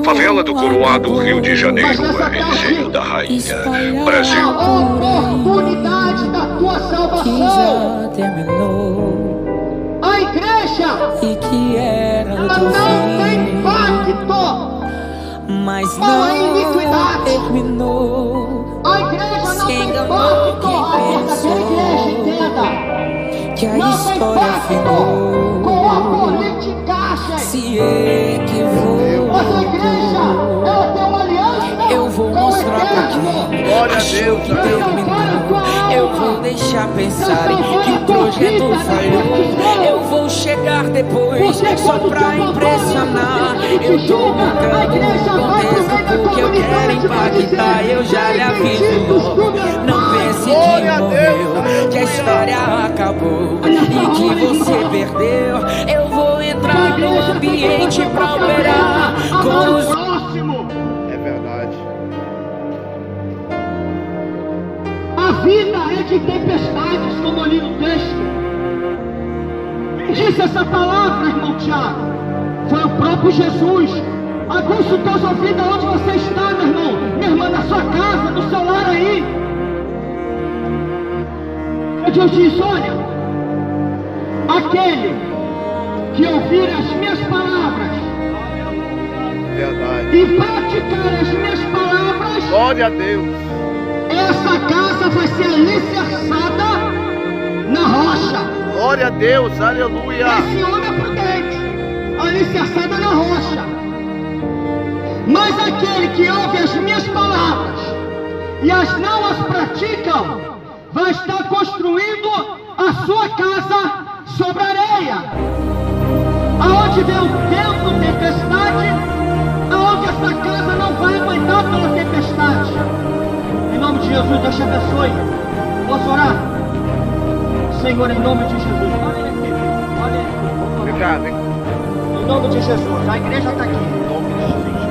Favela do Coroado, Rio de Janeiro, é Engenho da Rainha, Brasil. A oportunidade da tua salvação já terminou a igreja e que era o ela teu não tem fim, pacto mas com a não iniquidade. terminou. A igreja não Se tem enganou pacto. A quem verdadeira igreja, entenda, que a não tem história pacto com a afinou, politicagem. se equivocou. Mas a igreja, ela tem uma aliança. Eu vou com o mostrar pra eterno. quem achou que terminou. Eu vou deixar pensarem que o projeto falhou. Eu vou chegar depois só pra impressionar. Eu tô montando um contexto porque eu quero impactar. Eu já lhe aviso, não pense que morreu, que a história acabou e que você perdeu. Eu vou entrar no ambiente pra operar com os próximo. É verdade. A vida é de tempestades, como eu li no texto. Quem disse essa palavra, irmão Tiago? Foi o próprio Jesus. Aguça os teus ouvidos onde você está, meu irmão. Minha irmã, na sua casa, no seu lar aí. Deus diz, olha, aquele que ouvir as minhas palavras Verdade. e praticar as minhas palavras, Glória a Deus. essa casa vai ser alicerçada na rocha. Glória a Deus. Aleluia. Esse homem é prudente, alicerçada na rocha. Mas aquele que ouve as minhas palavras e as não as praticam, vai estar construindo a sua casa sobre areia. Aonde vem o vento, tempestade, aonde essa casa não vai aguentar pela tempestade. Em nome de Jesus, Deus te abençoe. Posso orar? Senhor, em nome de Jesus. Olha ele aqui. Olha ele aqui. Obrigado, hein? Em nome de Jesus. A igreja está aqui. Em nome de Jesus.